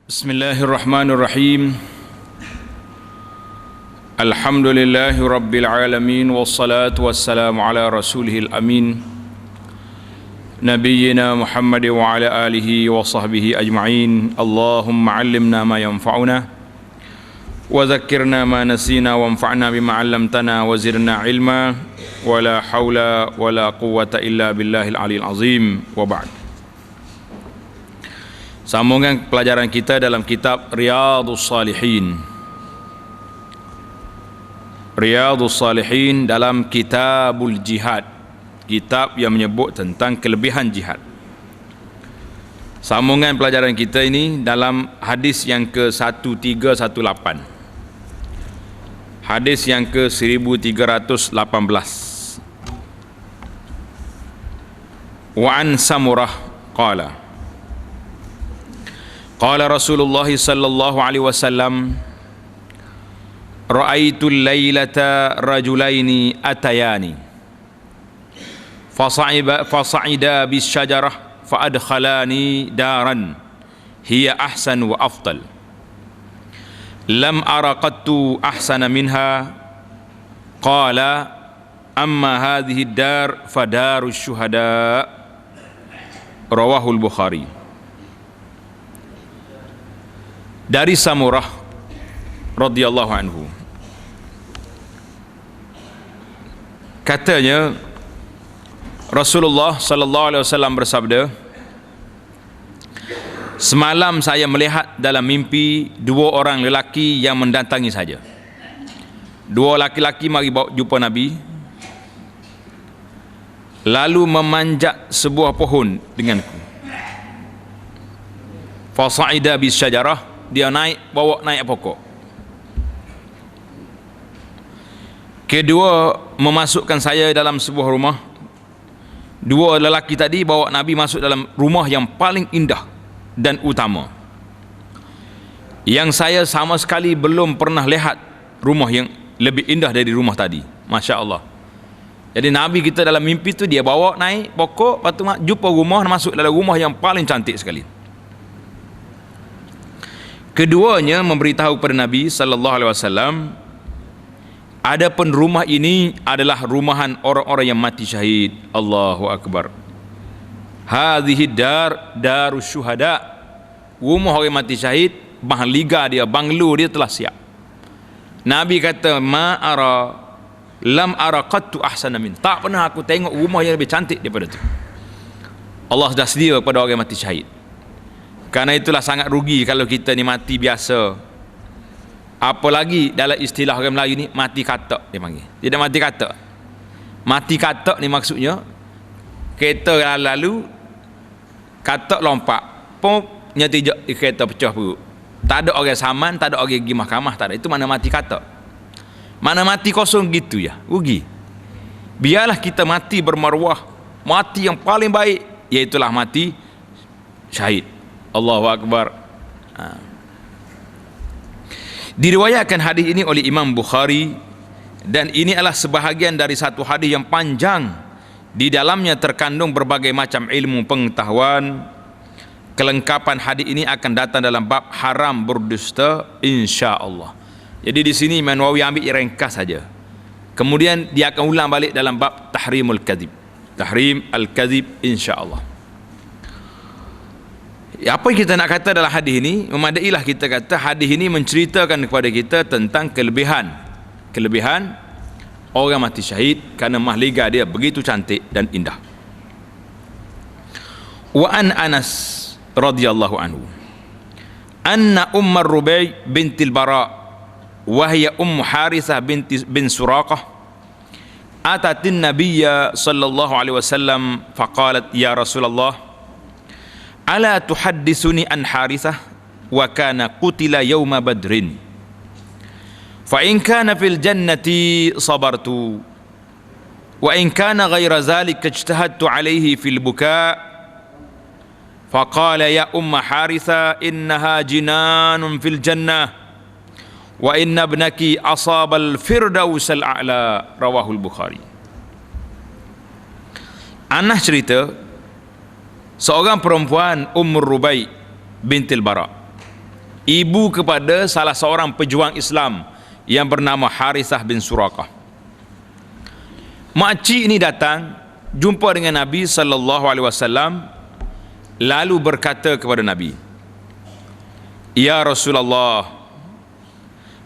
Bismillahirrahmanirrahim. Alhamdulillahi rabbil alamin, wassalatu wassalamu ala rasulihil amin, nabiyyina Muhammad wa ala alihi wa sahbihi ajma'in. Allahumma 'allimna ma yanfa'una wa dhakkirna ma nasina wanfa'na bima 'allamtana wa zidna ilma wa la haula wa la quwwata illa billahil aliyil azim. Wa ba'd. Sambungan pelajaran kita dalam kitab Riyadhus Salihin. Riyadhus Salihin dalam Kitabul Jihad, kitab yang menyebut tentang kelebihan jihad. Sambungan pelajaran kita ini dalam hadis yang ke-1318. Hadis yang ke-1318. Wa an Samurah qala Qala Rasulullah sallallahu alaihi wasallam, ra'aitul laylata rajulaini atayani fasa'ida bis syajarah fa adkhalani daran hiya ahsan wa afdal lam ara qattu ahsana minha qala amma hadhihi dar fa darus syuhada. Rawahul Bukhari. Dari Samurah radhiyallahu anhu, katanya Rasulullah sallallahu alaihi wasallam bersabda, semalam saya melihat dalam mimpi dua orang lelaki yang mendatangi saja. Dua laki-laki mari bawa jumpa Nabi, lalu memanjat sebuah pohon denganku. Fasa'ida bis syajarah, dia bawa naik pokok. Kedua memasukkan saya dalam sebuah rumah. Dua lelaki tadi bawa Nabi masuk dalam rumah yang paling indah dan utama, yang saya sama sekali belum pernah lihat rumah yang lebih indah dari rumah tadi. Masya Allah. Jadi Nabi kita dalam mimpi tu dia bawa naik pokok, lepas tu jumpa rumah, masuk dalam rumah yang paling cantik sekali. Keduanya memberitahu kepada Nabi sallallahu alaihi wasallam, adapun rumah ini adalah rumahan orang-orang yang mati syahid. Allahu akbar. Hadhihi dar darus syuhada. Rumah orang mati syahid, mahliga dia, banglo dia telah siap. Nabi kata, lam ara qattu ahsana min. Tak pernah aku tengok rumah yang lebih cantik daripada tu. Allah dah sedia kepada orang yang mati syahid. Karena itulah sangat rugi kalau kita ni mati biasa. Apalagi dalam istilah orang Melayu ni, mati katak dia panggil. Tidak mati katak. Mati katak ni maksudnya kereta lalu katak lompat, pop nyetijak di kereta pecah perut. Tak ada orang saman, tak ada orang pergi mahkamah, tak ada. Itu mana mati katak. Mana mati kosong gitu ya, rugi. Biarlah kita mati bermaruah, mati yang paling baik, iaitulah mati syahid. Allahu akbar. Diriwayatkan hadis ini oleh Imam Bukhari, dan ini adalah sebahagian dari satu hadis yang panjang. Di dalamnya terkandung berbagai macam ilmu pengetahuan. Kelengkapan hadis ini akan datang dalam bab haram berdusta insya-Allah. Jadi di sini Imam Nawawi ambil ringkas saja. Kemudian dia akan ulang balik dalam bab tahrimul kadzib. Tahrim al-kadzib insya-Allah. Apa yang kita nak kata dalam hadis ini, memadailah kita kata hadis ini menceritakan kepada kita tentang kelebihan orang mati syahid, kerana mahliga dia begitu cantik dan indah. Wa an Anas radhiyallahu anhu anna Ummar Rubai bintil Bara wa hiya Harithah bin Suraqah atatin Nabiyya sallallahu alaihi wasallam faqalat ya Rasulullah ala tuhaddisuni an Harithah wa kana qutila yawma badrin fa in kana fil jannati sabartu wa in kana ghayra dhalika ijtahadtu alayhi fil buka faqala ya umma Haritha innaha jinanun fil jannah wa inna ibnaki asaba al firdaus al a'la. Rawahul Bukhari. Anas cerita, seorang perempuan Ummur Rubai bintil Bara, ibu kepada salah seorang pejuang Islam yang bernama Harithah bin Suraqah. Makcik ini datang jumpa dengan Nabi sallallahu alaihi wasallam, lalu berkata kepada Nabi, "Ya Rasulullah,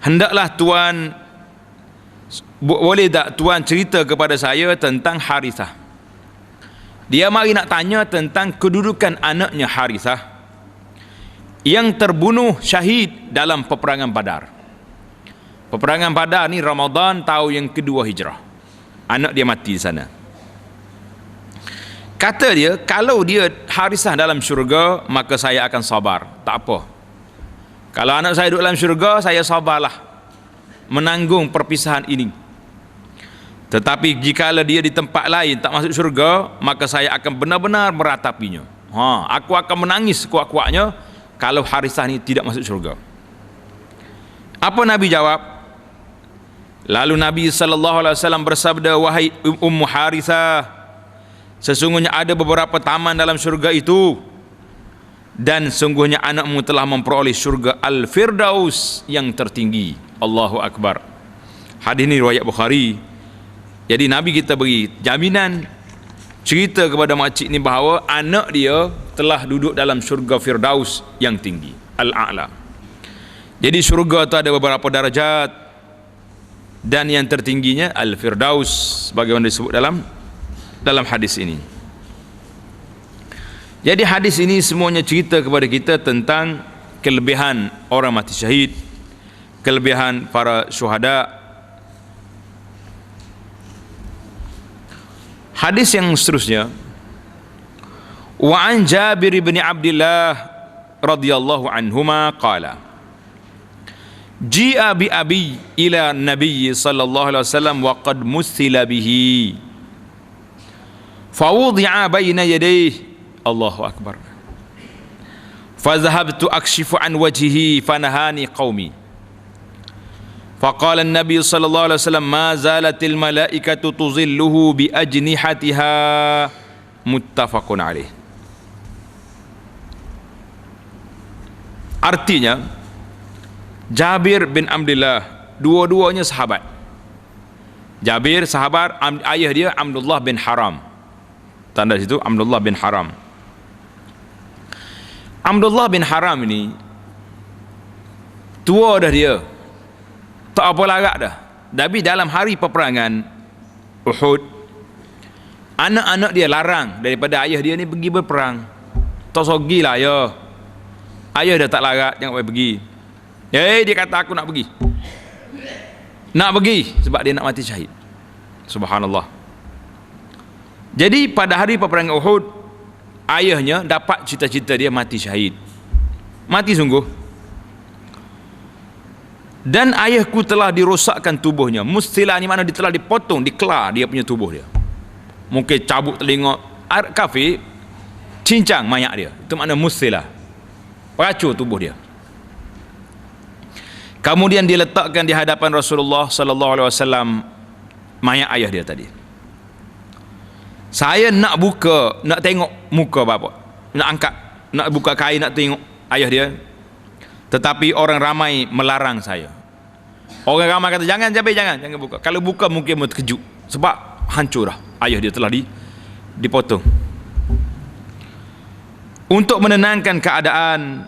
hendaklah tuan, boleh tak tuan cerita kepada saya tentang Harithah?" Dia mari nak tanya tentang kedudukan anaknya Harithah yang terbunuh syahid dalam peperangan Badar. Peperangan Badar ni Ramadan tahun yang kedua hijrah. Anak dia mati di sana. Kata dia, kalau dia Harithah dalam syurga, maka saya akan sabar. Tak apa. Kalau anak saya duduk dalam syurga, saya sabarlah menanggung perpisahan ini. Tetapi jikalau dia di tempat lain tak masuk syurga, maka saya akan benar-benar meratapinya. Aku akan menangis sekuat-kuatnya kalau Harithah ni tidak masuk syurga. Apa Nabi jawab? Lalu Nabi SAW bersabda, "Wahai Ummu Harithah, sesungguhnya ada beberapa taman dalam syurga itu, dan sungguhnya anakmu telah memperoleh syurga Al-Firdaus yang tertinggi." Allahu Akbar. Hadis ini riwayat Bukhari. Jadi Nabi kita beri jaminan, cerita kepada makcik ni bahawa anak dia telah duduk dalam syurga Firdaus yang tinggi, Al-A'la. Jadi syurga itu ada beberapa darajat, dan yang tertingginya Al-Firdaus sebagaimana disebut dalam hadis ini. Jadi hadis ini semuanya cerita kepada kita tentang kelebihan orang mati syahid, kelebihan para syuhada. Hadis yang seterusnya, wa an Jabir bin Abdullah radhiyallahu anhuma qala, ji'a bi abi ila nabiy sallallahu alaihi wasallam wa qad musila bihi fa wudi'a baina yadayhi. Allahu akbar. Fa dhahabtu akshifu an wajhihi fanahani qaumi. Faqala an-nabiy sallallahu alaihi wasallam, ma zalatil malaikatu tuzilluhu bi ajnihatiha, muttafaqun alaih. Artinya, Jabir bin Abdullah, dua-duanya sahabat. Jabir sahabat, ayah dia Abdullah bin Haram. Tanda situ Abdullah bin Haram. Abdullah bin Haram ini tua dah dia, tak apa larat dah. Tapi dalam hari peperangan Uhud, anak-anak dia larang daripada ayah dia ni pergi berperang. Tak sogilah ya, ayah dah tak larat, jangan pergi. Dia kata aku nak pergi. Nak pergi sebab dia nak mati syahid. Subhanallah. Jadi pada hari peperangan Uhud, ayahnya dapat cita-cita dia mati syahid. Mati sungguh. Dan ayahku telah dirosakkan tubuhnya. Mustilah ni mana dia telah dipotong, dikelar dia punya tubuh dia. Mungkin cabut telinga. Kafir cincang mayat dia. Itu makna mustilah. Racun tubuh dia. Kemudian diletakkan di hadapan Rasulullah sallallahu alaihi wasallam mayat ayah dia tadi. Saya nak buka, nak tengok muka bapa. Nak angkat, nak buka kain nak tengok ayah dia. Tetapi orang ramai melarang saya. Orang ramai kata, jangan Jabir, jangan buka. Kalau buka mungkin terkejut. Sebab hancur dah. Ayah dia telah dipotong. Untuk menenangkan keadaan,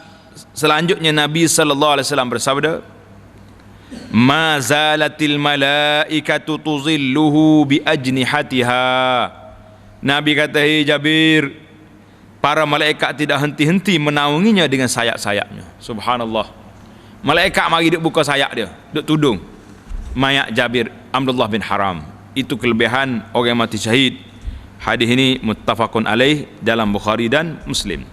selanjutnya Nabi sallallahu alaihi wasallam bersabda, ma zalatil malaikatu tuzilluhu bi ajnihatiha. Nabi kata, hei Jabir, para malaikat tidak henti-henti menaunginya dengan sayap-sayapnya. Subhanallah. Malaikat mari duk buka sayap dia, duk tudung mayat Jabir Abdullah bin Haram. Itu kelebihan orang mati syahid. Hadis ini muttafaqun alaih dalam Bukhari dan Muslim.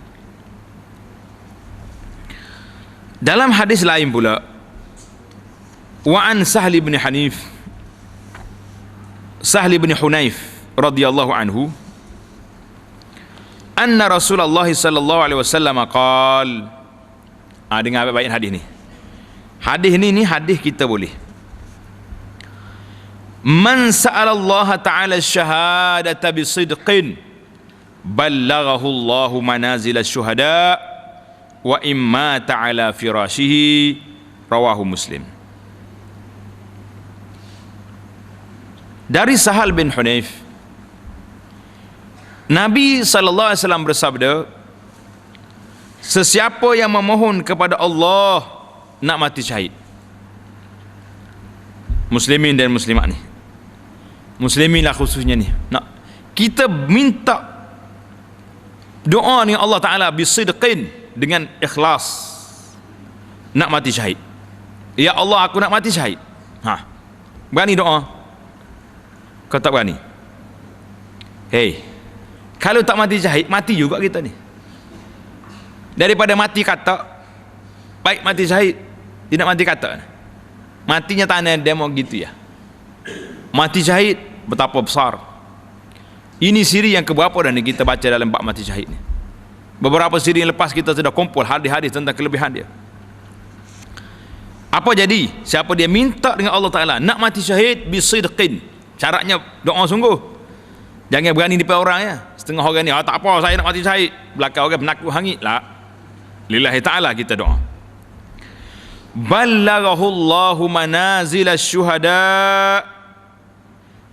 Dalam hadis lain pula, wa an Sahl bin Hunayf radhiyallahu anhu, anna Rasulullah sallallahu alaihi wasallam qala. Dengar baik-baik hadis ni. Hadis ni hadis kita boleh. Man sa'ala Allah ta'ala syahadata bisidqin ballaghahu Allah manazil asy-syuhada wa imma ta'ala firashihi, rawahu Muslim. Dari Sahal bin Hunayf, Nabi SAW bersabda, sesiapa yang memohon kepada Allah nak mati syahid, muslimin dan muslimat ni, muslimin lah khususnya ni, nak kita minta doa dengan Allah Ta'ala bisidqin, dengan ikhlas, nak mati syahid. Ya Allah, aku nak mati syahid. Berani doa? Kau tak berani? Hei, kalau tak mati syahid, mati juga kita ni. Daripada mati kata, baik mati syahid, tidak mati kata. Matinya tanah demo gitu ya. Mati syahid betapa besar. Ini siri yang keberapa dan kita baca dalam bab mati syahid ni. Beberapa siri yang lepas kita sudah kumpul hadis-hadis tentang kelebihan dia. Apa jadi? Siapa dia minta dengan Allah Ta'ala nak mati syahid bisidqin, syaratnya doa sungguh. Jangan berani depan orang ya. Setengah orang ni, tak apa saya nak mati syahid, belakang orang menakut hangit lah. Lillahi ta'ala kita doa. Ballaghahullahu manazil syuhada,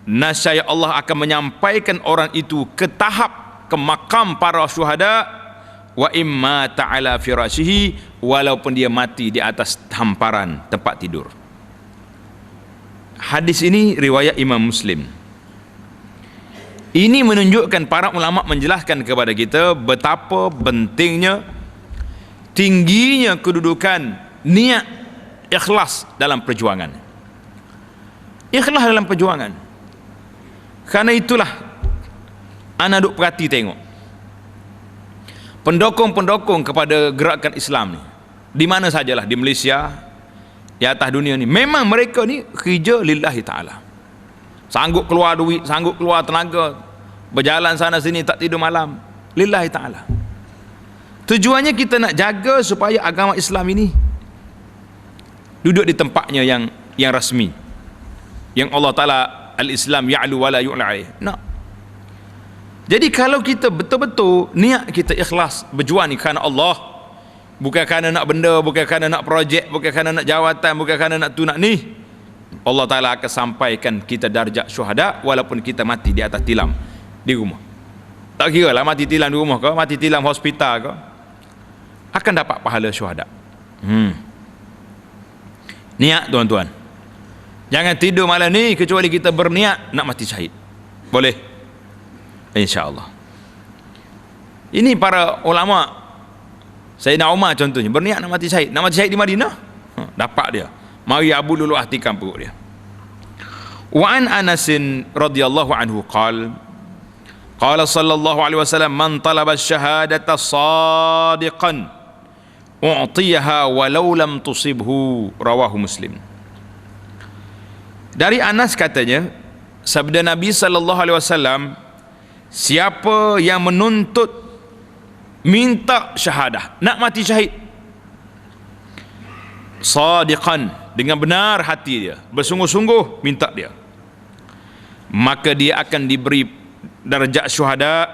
nascaya Allah akan menyampaikan orang itu ke tahap, ke makam para syuhada, wa imma ta'ala firashihi, walaupun dia mati di atas hamparan tempat tidur. Hadis ini riwayat Imam Muslim. Ini menunjukkan para ulama menjelaskan kepada kita betapa pentingnya, tingginya kedudukan niat ikhlas dalam perjuangan. Ikhlas dalam perjuangan. Karena itulah ana duk perhati tengok pendokong-pendokong kepada gerakan Islam ni, di mana sajalah, di Malaysia, di atas dunia ni, memang mereka ni kerja lillahi ta'ala. Sanggup keluar duit, sanggup keluar tenaga, berjalan sana sini tak tidur malam, lillahi ta'ala. Tujuannya kita nak jaga supaya agama Islam ini duduk di tempatnya yang rasmi, yang Allah Ta'ala, al-Islam ya'lu wa la yu'la alaih. Jadi kalau kita betul-betul niat kita ikhlas berjuang ni kerana Allah, bukan kerana nak benda, bukan kerana nak projek, bukan kerana nak jawatan, bukan kerana nak tu nak ni, Allah Ta'ala akan sampaikan kita darjat syuhada walaupun kita mati di atas tilam di rumah. Tak kira lah mati tilam di rumah ke, mati tilam hospital ke, akan dapat pahala syuhada. Niat tuan-tuan, jangan tidur malam ni kecuali kita berniat nak mati syahid. Boleh? InsyaAllah. Ini para ulama, Sayyidina Umar contohnya berniat nak mati syahid. Nak mati syahid di Madinah, dapat dia. Mari Abu Lulu'ah tikam perut dia. Wa an Anas radhiyallahu anhu qala sallallahu alaihi wasallam, man talaba syahadata sadiqan u'tiyaha walau lam tusibhu, rawahu Muslim. Dari Anas katanya, sabda Nabi sallallahu alaihi wasallam, siapa yang menuntut minta syahadah, nak mati syahid, sadiqan, dengan benar hati dia, bersungguh-sungguh minta dia, maka dia akan diberi darjat syuhada,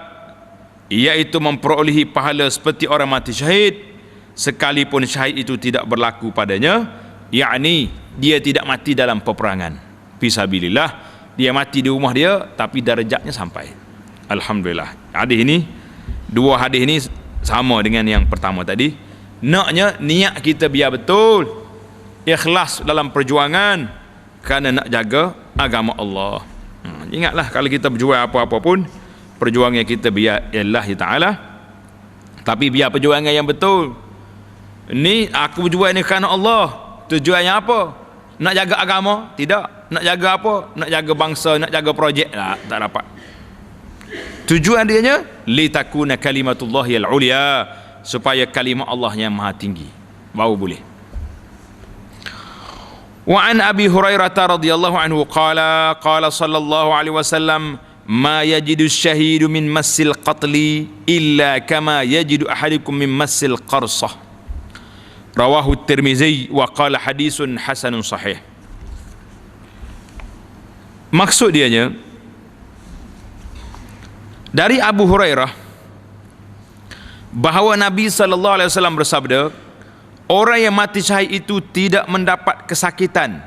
iaitu memperolehi pahala seperti orang mati syahid, sekalipun syahid itu tidak berlaku padanya, yakni dia tidak mati dalam peperangan fisabilillah, dia mati di rumah dia tapi darjatnya sampai. Alhamdulillah. Hadis ini, dua hadis ini sama dengan yang pertama tadi. Naknya niat kita biar betul, ikhlas dalam perjuangan kerana nak jaga agama Allah. Ingatlah, kalau kita berjuang apa-apa pun, perjuangan kita biar lillahi ta'ala, tapi biar perjuangan yang betul. Ni aku berjuang ni kerana Allah, tujuannya apa? Nak jaga agama? Tidak. Nak jaga apa? Nak jaga bangsa, nak jaga projek? Tak dapat. Tujuan dia litakuna kalimatullahi al-ulya, supaya kalimah Allah yang maha tinggi, baru boleh. Wa an Abi Hurairah radhiyallahu anhu qala sallallahu alaihi wasallam, ma yajidu asy-syahidu min massil qatli illa kama yajidu ahadukum min massil qarsah, rawahu Tirmizi wa qala hadisun hasanun sahih. Maksud dianya, dari Abu Hurairah, bahawa Nabi sallallahu alaihi wasallam bersabda, orang yang mati syahid itu tidak mendapat kesakitan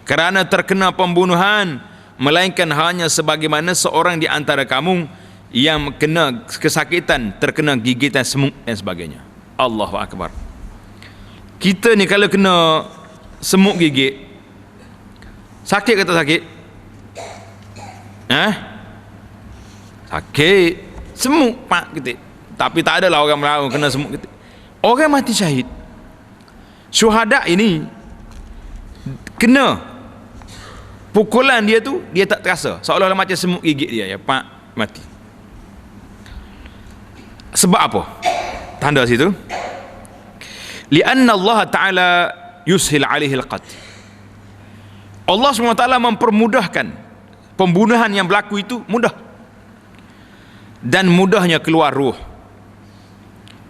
kerana terkena pembunuhan, melainkan hanya sebagaimana seorang di antara kamu yang kena kesakitan, terkena gigitan semut dan sebagainya. Allahu Akbar. Kita ni kalau kena semut gigit, sakit ke tak sakit? Sakit. Semut pak ketik. Tapi tak adalah orang Melayu kena semut ketik. Orang mati syahid, syuhada ini kena pukulan dia tu, dia tak terasa, seolah-olah macam semut gigit dia, ya pak, mati. Sebab apa? Tanda situ, lianna Allah Ta'ala yushil alaihi al-qatl. Allah SWT mempermudahkan pembunuhan yang berlaku itu mudah, dan mudahnya keluar ruh.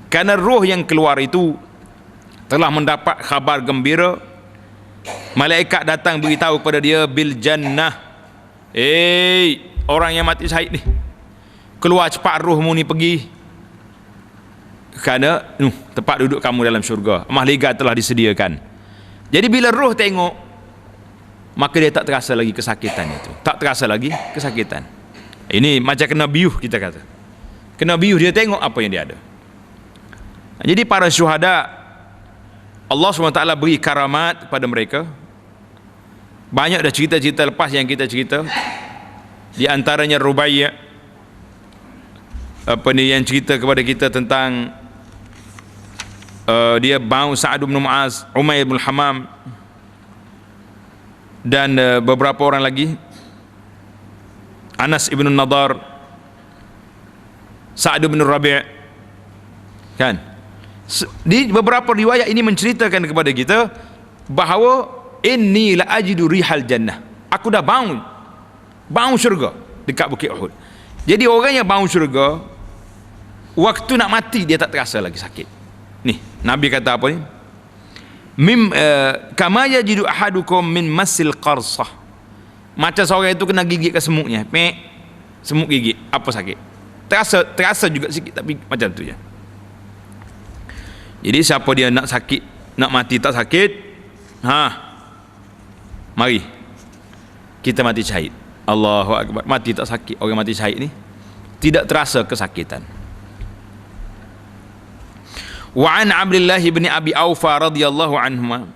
Karena ruh yang keluar itu telah mendapat khabar gembira, malaikat datang beritahu kepada dia bil jannah, orang yang mati syahid ni, keluar cepat ruhmu ni pergi, kerana tempat duduk kamu dalam syurga, mahliga telah disediakan. Jadi bila roh tengok, maka dia tak terasa lagi kesakitan itu, tak terasa lagi kesakitan. Ini macam kena biuh, kita kata kena biuh, dia tengok apa yang dia ada. Jadi para syuhada, Allah SWT beri karamat kepada mereka. Banyak dah cerita-cerita lepas yang kita cerita, di antaranya Rubaiyah yang cerita kepada kita tentang dia bau Sa'ad bin Mu'az, Umair bin Hamam, dan beberapa orang lagi, Anas ibn Nadar, Sa'ad bin Rabi', kan? Di beberapa riwayat ini menceritakan kepada kita bahawa inni la ajidu rihal jannah, aku dah bau syurga dekat Bukit Uhud. Jadi orang yang bau syurga, waktu nak mati dia tak terasa lagi sakit. Ni Nabi kata apa ni? Kama yajidu ahadukum min masil qarsah, macam seorang itu kena gigit ke semutnya, semut gigit, apa sakit? Terasa juga sikit, tapi macam tu je. Jadi siapa dia nak sakit, nak mati tak sakit, mari kita mati syahid. Allahu Akbar. Mati tak sakit, orang mati syahid ni tidak terasa kesakitan. Wa an Abdullah bin Abi Aufa radhiyallahu anhuma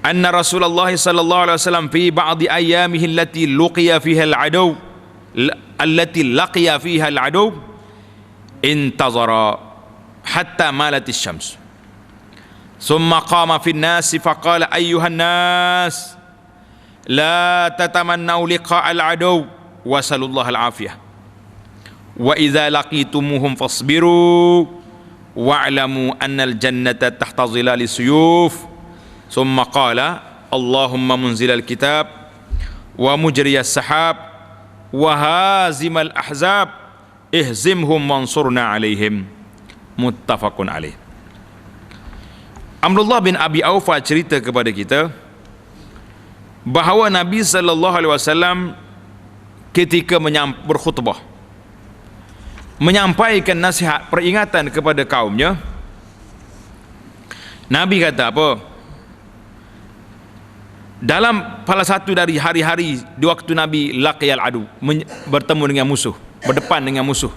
anna Rasulullah sallallahu alaihi wasallam fi ba'd ayyamihi allati luqiya fiha al-adu intazara hatta malat asy-syams, thumma qama fi an-nas faqala ayyuhan nas la tatamannaw liqa' al-adu wa sallallahu al-afiyah wa idza laqitumuhum fasbiru wa'lamu anna al-jannata tahta zilali suyuf, thumma qala Allahumma munzilal kitab wa mujriyas sahab wa hazimal ahzab ihzimhum mansurna alaihim. Muttafaqun alaih. Abdullah bin Abi Aufa cerita kepada kita bahawa Nabi sallallahu alaihi wasallam ketika berkhutbah menyampaikan nasihat peringatan kepada kaumnya, Nabi kata apa? Dalam salah satu dari hari-hari di waktu Nabi laqiyal adu, bertemu dengan musuh, berdepan dengan musuh.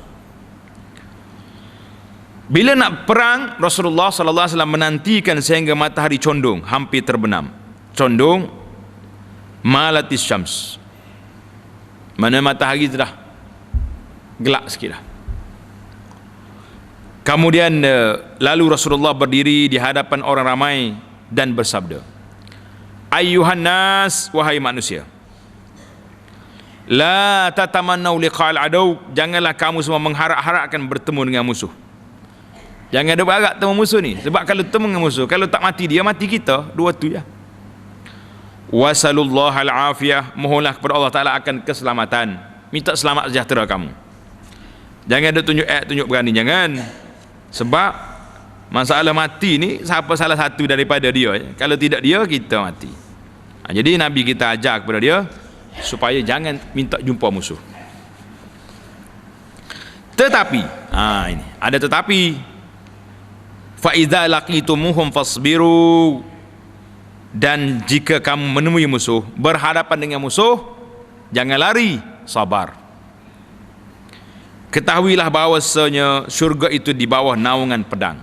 Bila nak perang, Rasulullah sallallahu alaihi wasallam menantikan sehingga matahari condong, hampir terbenam. Condong, malatis syams. Mana matahari tu dah gelap sikit dah. Kemudian lalu Rasulullah berdiri di hadapan orang ramai dan bersabda, ayyuhan nas, wahai manusia, la tatamannau liqa'al adu, janganlah kamu semua mengharap-harapkan bertemu dengan musuh. Jangan ada berharap temu musuh ni, sebab kalau temu dengan musuh, kalau tak mati dia, mati kita, dua tu je. Wasallallahu al-afiyah, mohonlah kepada Allah Ta'ala akan keselamatan, minta selamat sejahtera kamu. Jangan ada tunjuk berani, jangan. Sebab masalah mati ni, siapa salah satu daripada dia, kalau tidak dia, kita mati. Jadi Nabi kita ajar kepada dia supaya jangan minta jumpa musuh. Tetapi, ini ada tetapi. Fa idza laqitumuhum fasbiru, dan jika kamu menemui musuh, berhadapan dengan musuh, jangan lari, sabar. Ketahuilah bahawasanya syurga itu di bawah naungan pedang.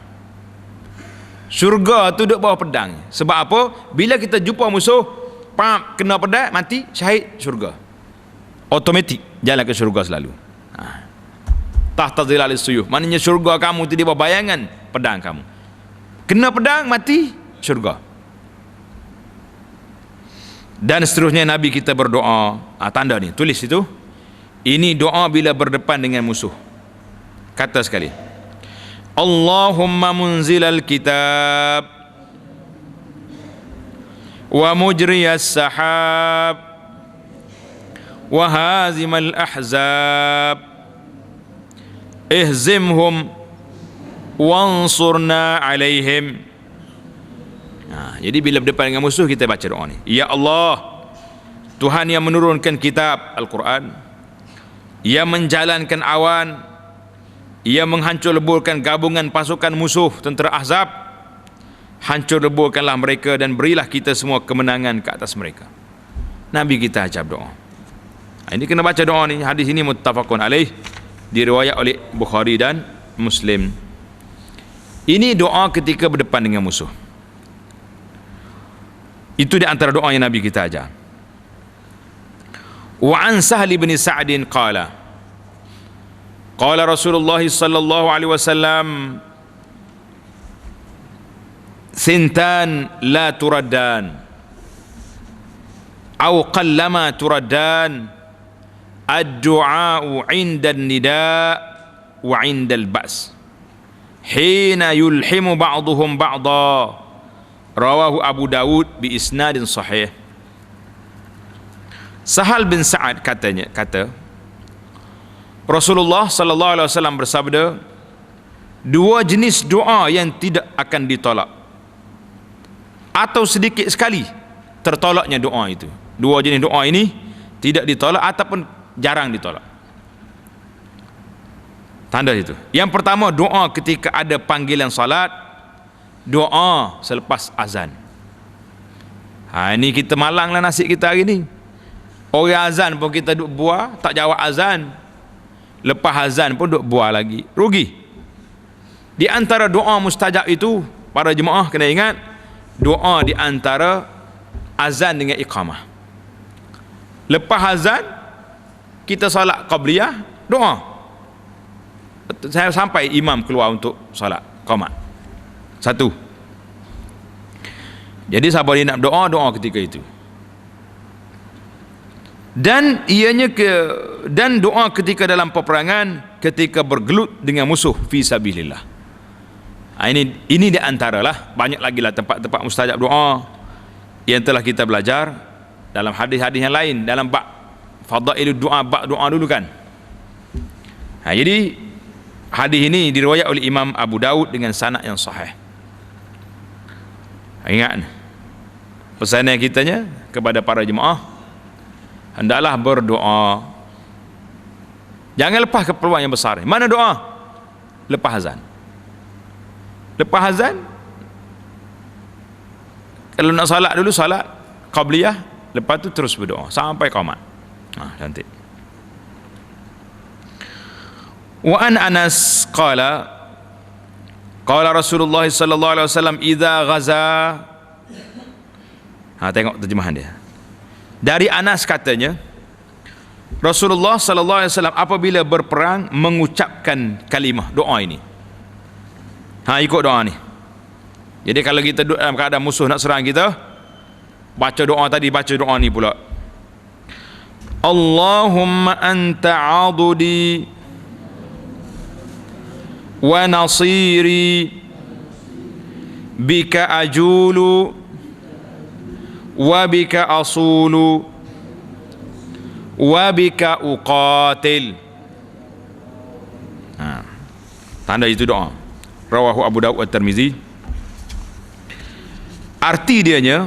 Syurga tu duduk bawah pedang. Sebab apa? Bila kita jumpa musuh, kena pedang, mati, syahid, syurga. Automatik jalan ke syurga selalu. Tahta zilal suyuh, maknanya syurga kamu tu di bawah bayangan pedang kamu. Kena pedang, mati, syurga. Dan seterusnya Nabi kita berdoa. Tanda ni, tulis itu. Ini doa bila berdepan dengan musuh. Kata sekali, Allahumma munzilal kitab wa mujriyas sahab wa hazimal ahzab ihzimhum wansurna alaihim. Jadi bila berdepan dengan musuh, kita baca doa ni. Ya Allah, Tuhan yang menurunkan kitab Al-Quran, yang menjalankan awan, yang menghancur leburkan gabungan pasukan musuh tentera Ahzab, hancur leburkanlah mereka dan berilah kita semua kemenangan ke atas mereka. Nabi kita ajab doa. Ini kena baca doa ni. Hadis ini muttafaqun alaih, diriwayat oleh Bukhari dan Muslim. Ini doa ketika berdepan dengan musuh. Itu di antara doa yang Nabi kita ajar. Wa an Sahli bin Sa'din qala Rasulullah sallallahu alaihi wasallam sintan la turaddan aw qallama turaddan ad-du'a'u 'inda an-nida' wa 'inda al-ba's hina yulhimu ba'duhum ba'da. Rawahu Abu Dawud bi isnadin sahih. Sahal bin Sa'ad kata Rasulullah sallallahu alaihi wasallam bersabda, dua jenis doa yang tidak akan ditolak atau sedikit sekali tertolaknya doa itu. Dua jenis doa ini tidak ditolak ataupun jarang ditolak. Tanda itu. Yang pertama, doa ketika ada panggilan salat, doa selepas azan. Ini kita malanglah nasib kita hari ni. Orang azan pun kita duk buat, tak jawab azan. Lepas azan pun duk buat lagi. Rugi. Di antara doa mustajab itu, para jemaah kena ingat, doa di antara azan dengan iqamah. Lepas azan, kita salat qabliyah, doa. Saya sampai imam keluar untuk salat qamat. Satu. Jadi siapa dia nak doa, doa ketika itu. Dan dan doa ketika dalam peperangan, ketika bergelut dengan musuh fi sabilillah. Ini di antaralah, banyak lagi lah tempat-tempat mustajab doa yang telah kita belajar dalam hadis-hadis yang lain, dalam bab fadailud doa, bab doa dulu kan. Jadi hadis ini diriwayat oleh Imam Abu Daud dengan sanad yang sahih. Ingat pesanan kitanya kepada para jemaah, hendaklah berdoa. Jangan lepas keperluan yang besar. Mana doa? Lepas azan. Lepas azan, kalau nak salat dulu, salat qabliyah, lepas tu terus berdoa sampai qamat. Cantik. Wa an Anas qala Rasulullah sallallahu alaihi wasallam idza ghaza. Tengok terjemahan dia. Dari Anas katanya, Rasulullah sallallahu alaihi wasallam apabila berperang mengucapkan kalimah doa ini. Ikut doa ni. Jadi kalau kita duduk dalam keadaan musuh nak serang kita, baca doa tadi, baca doa ni pula. Allahumma anta adudi wa nasiri bika ajulu wa bika asulu wa bika uqatil. Tanda itu doa. Rawahu Abu Daud At-Tirmizi. Arti dianya,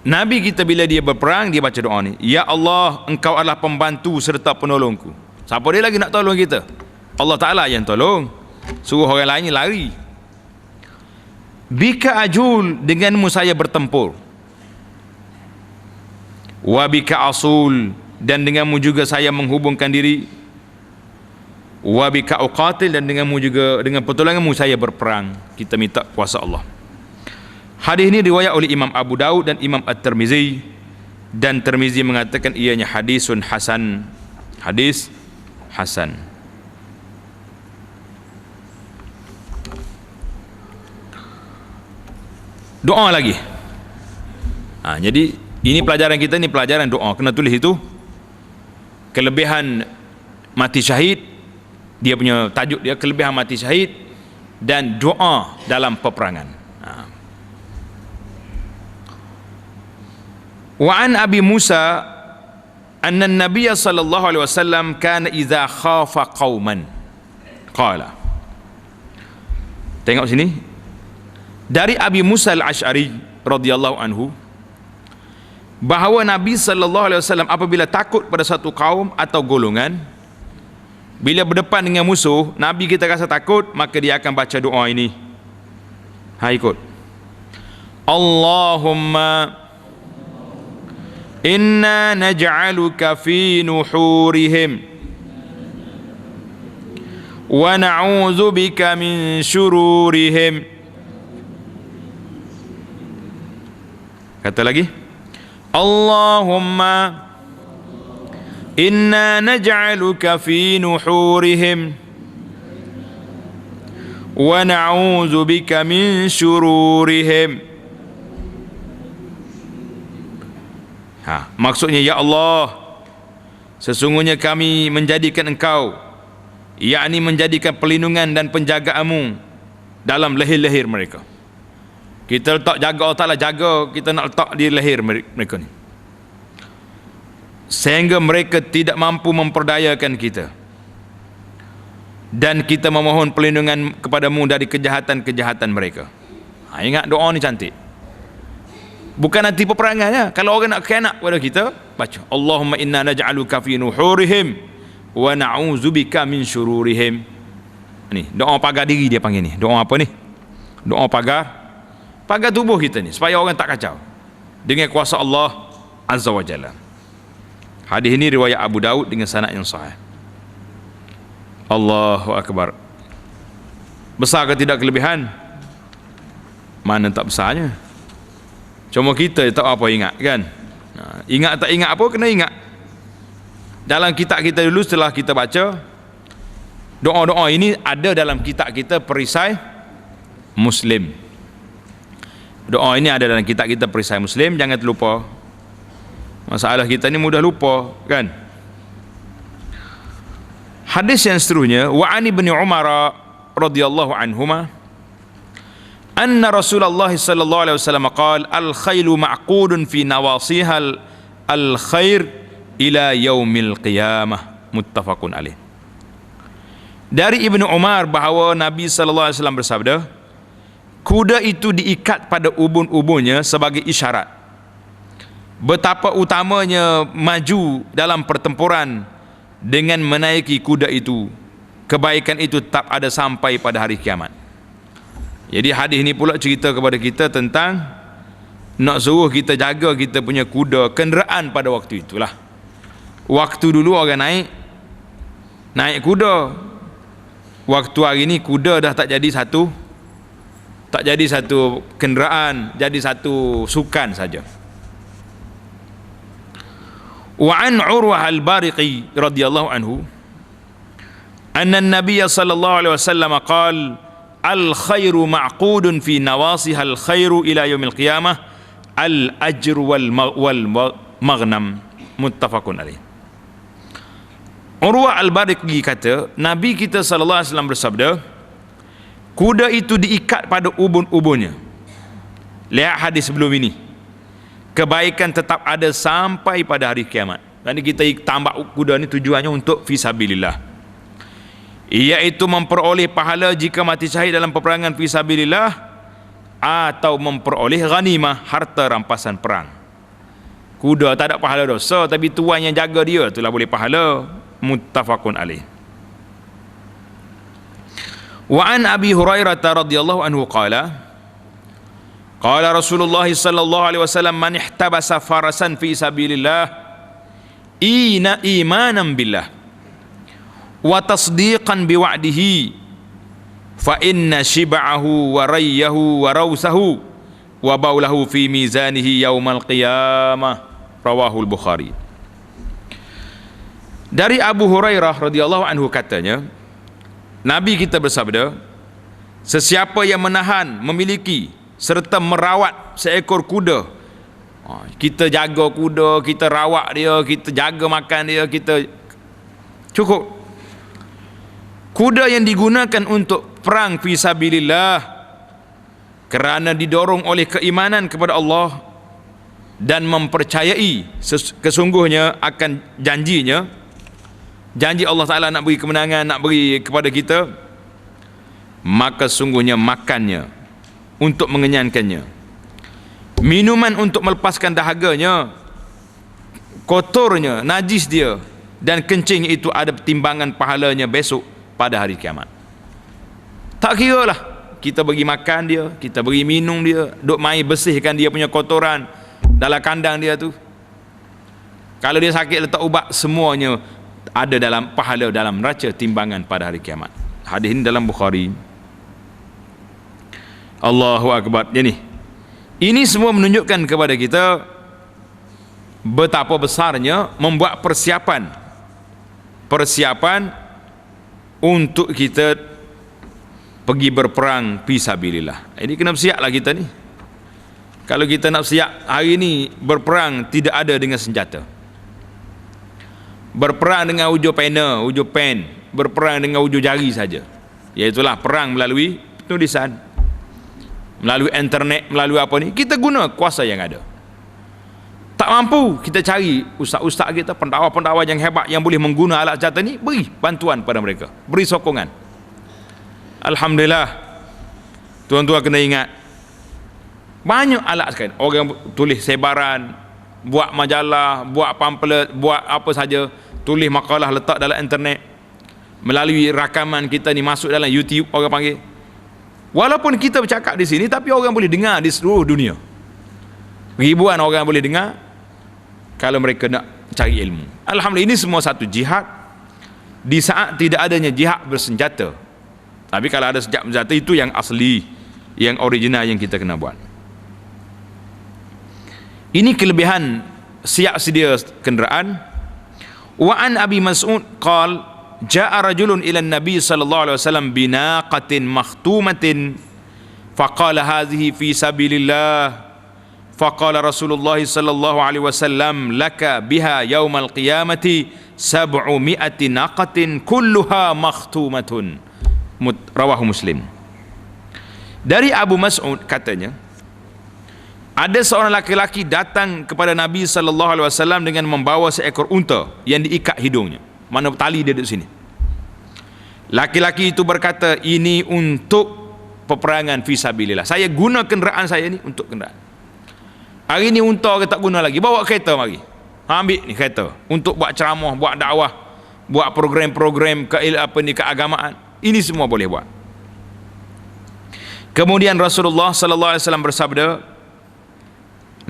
Nabi kita bila dia berperang, dia baca doa ni. Ya Allah, engkau adalah pembantu serta penolongku. Siapa dia lagi nak tolong kita? Allah Ta'ala yang tolong. Suruh orang lain lari. Bika ajul, denganmu saya bertempur. Wa bika asul, dan denganmu juga saya menghubungkan diri. Wa bika uqatil, dan denganmu juga, dengan pertolonganmu saya berperang. Kita minta kuasa Allah. Hadis ini riwayat oleh Imam Abu Daud dan Imam At-Tirmizi, dan Tirmizi mengatakan ianya hadisun hasan. Hadis hasan. Doa lagi. Jadi ini pelajaran kita, ini pelajaran doa. Kena tulis itu. Kelebihan mati syahid, dia punya tajuk dia kelebihan mati syahid dan doa dalam peperangan. Wa an Abi Musa anna an-nabiy sallallahu alaihi wasallam kana idza khafa qauman qala. Tengok sini. Dari Abi Musa al-Ash'ari radhiyallahu anhu, bahawa Nabi sallallahu alaihi wasallam apabila takut pada satu kaum atau golongan, bila berdepan dengan musuh, Nabi kita rasa takut, maka dia akan baca doa ini. Ikut. Allahumma inna naj'aluka fi nuhurihim wa na'udzu bika min syururihim. Kata lagi. Allahumma inna naj'aluka fi nuhurihim wa na'udzu bika min syururihim. Maksudnya, ya Allah, sesungguhnya kami menjadikan Engkau, yakni menjadikan perlindungan dan penjagaanmu dalam leher-leher mereka. Kita letak jaga, Allah Ta'ala jaga, kita nak letak di leher mereka ni, sehingga mereka tidak mampu memperdayakan kita, dan kita memohon perlindungan kepadamu dari kejahatan-kejahatan mereka. Ingat doa ni cantik. Bukan nanti peperangannya. Kalau orang nak khianat kepada kita, baca Allahumma inna naj'aluka fi nuhurihim wa na'udzubika min syururihim. Ni doa pagar diri dia panggil ni. Doa apa ni? Doa pagar tubuh kita ni, supaya orang tak kacau, dengan kuasa Allah Azza wa Jalla. Hadis ini riwayat Abu Daud dengan sanad yang sahih. Allahu Akbar. Besar ke tidak kelebihan? Mana tak besarnya. Cuma kita tak apa ingat kan. Ingat tak ingat apa, kena ingat. Dalam kitab kita dulu, setelah kita baca doa-doa ini, ada dalam kitab kita perisai Muslim. Doa ini ada dalam kitab kita perisai Muslim. Jangan terlupa. Masalah kita ni mudah lupa kan. Hadis yang seterusnya, wa ani bin Umar radhiyallahu anhuma anna Rasulullah sallallahu alaihi wasallam qala al khailu ma'qudun fi nawasiha al khair ila yaumil qiyamah, muttafaqun alaih. Dari Ibnu Umar bahawa Nabi sallallahu alaihi wasallam bersabda, kuda itu diikat pada ubun-ubunnya sebagai isyarat betapa utamanya maju dalam pertempuran dengan menaiki kuda itu. Kebaikan itu tetap ada sampai pada hari kiamat. Jadi hadis ini pula cerita kepada kita tentang nak suruh kita jaga kita punya kuda, kenderaan pada waktu itulah. Waktu dulu orang naik kuda. Waktu hari ini kuda dah tak jadi satu kenderaan, jadi satu sukan saja. Wa an Urwah al-Bariqi radhiyallahu anhu anna an-nabiy sallallahu alaihi wasallam qala al-khairu ma'qudun fi nawasiha al-khairu ila yaumil qiyamah al-ajru wal maghnam, muttafaqun alaih. Urwah al-Bariqi kata, Nabi kita sallallahu alaihi wasallam bersabda, kuda itu diikat pada ubun-ubunnya. Lihat hadis sebelum ini. Kebaikan tetap ada sampai pada hari kiamat. Dan kita tambah kuda ni tujuannya untuk fisabilillah, iaitu memperoleh pahala jika mati syahid dalam peperangan fisabilillah, atau memperoleh ghanimah, harta rampasan perang. Kuda tak ada pahala dosa, tapi tuan yang jaga dia itulah boleh pahala. Muttafaqun alaih. Wa an Abi Hurairah radhiyallahu anhu qala qala Rasulullah sallallahu alaihi wasallam man ihtabasa farasan fi sabilillah imanan billah wa tasdiqan biwa'dihi fa inna shib'ahu wa rayyahu wa rawsahu wa baulahu fi mizanihi yaumal qiyamah. Rawahul Bukhari. Dari Abu Hurairah radhiyallahu anhu katanya, Nabi kita bersabda, sesiapa yang menahan, memiliki serta merawat seekor kuda, kita jaga kuda, kita rawat dia, kita jaga makan dia, kita cukup. Kuda yang digunakan untuk perang fi sabilillah kerana didorong oleh keimanan kepada Allah dan mempercayai kesungguhnya akan janji Allah Ta'ala nak beri kemenangan, nak beri kepada kita, maka sungguhnya makannya untuk mengenyangkannya, minuman untuk melepaskan dahaganya, kotornya, najis dia dan kencing itu ada timbangan pahalanya besok pada hari kiamat. Tak kira lah kita bagi makan dia, kita beri minum dia, duk main bersihkan dia punya kotoran dalam kandang dia tu. Kalau dia sakit letak ubat, semuanya ada dalam pahala, dalam neraca timbangan pada hari kiamat. Hadis ini dalam Bukhari. Allahu Akbar. Jadi ini semua menunjukkan kepada kita betapa besarnya membuat persiapan untuk kita pergi berperang fisabilillah. Ini kena bersiaplah kita ni. Kalau kita nak siap hari ni berperang tidak ada dengan senjata, berperang dengan hujung pena, hujung pen, berperang dengan hujung jari saja, iaitulah perang melalui tulisan, melalui internet, melalui apa ni, kita guna kuasa yang ada. Tak mampu, kita cari ustaz-ustaz kita, pendakwa-pendakwa yang hebat yang boleh mengguna alat senjata ni, beri bantuan pada mereka, beri sokongan. Alhamdulillah, tuan-tuan kena ingat, banyak alat sekarang. Orang tulis sebaran, buat majalah, buat pamphlet, buat apa saja, tulis makalah letak dalam internet, melalui rakaman kita ni masuk dalam YouTube, orang panggil. Walaupun kita bercakap di sini, tapi orang boleh dengar di seluruh dunia. Ribuan orang boleh dengar kalau mereka nak cari ilmu. Alhamdulillah, ini semua satu jihad di saat tidak adanya jihad bersenjata. Tapi kalau ada senjata, itu yang asli, yang original yang kita kena buat. Ini kelebihan siap sedia kenderaan. Wa an Abi Mas'ud qal jaa rajulun ila an-nabi sallallahu alaihi wasallam binaqatin makhtumatin faqala hadhihi fi sabilillah faqala Rasulullah sallallahu alaihi wasallam laka biha yaumal qiyamati 700 naqatin kulluha makhtumatun. Rawahu Muslim. Dari Abu Mas'ud katanya, ada seorang laki-laki datang kepada Nabi sallallahu alaihi wasallam dengan membawa seekor unta yang diikat hidungnya. Mana tali dia di sini. Laki-laki itu berkata, ini untuk peperangan fisabilillah. Saya guna kenderaan saya ni untuk kenderaan. Hari ni unta kita tak guna lagi, bawa kereta mari. Ambil ni kereta untuk buat ceramah, buat dakwah, buat program-program keagamaan. Ini semua boleh buat. Kemudian Rasulullah sallallahu alaihi wasallam bersabda,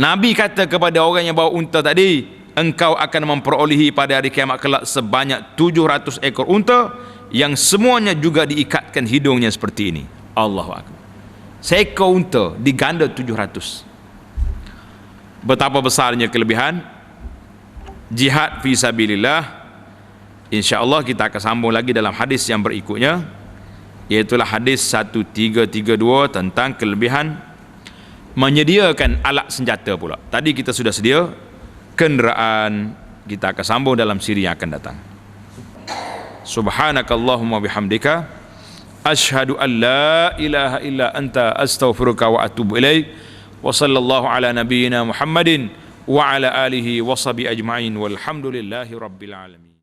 Nabi kata kepada orang yang bawa unta tadi, engkau akan memperolehi pada hari kiamat kelak sebanyak 700 ekor unta yang semuanya juga diikatkan hidungnya seperti ini. Allahu Akbar. Seekor unta diganda 700. Betapa besarnya kelebihan jihad fi sabilillah. InsyaAllah kita akan sambung lagi dalam hadis yang berikutnya, iaitulah hadis 1332 tentang kelebihan menyediakan alat senjata pula. Tadi kita sudah sedia kenderaan, kita akan sambung dalam siri yang akan datang. Subhanakallahumma bihamdika asyhadu an la ilaha illa anta astaghfiruka wa atubu ilaik. Wa sallallahu ala nabiyyina Muhammadin wa ala alihi wa sahbihi ajma'in walhamdulillahi rabbil alamin.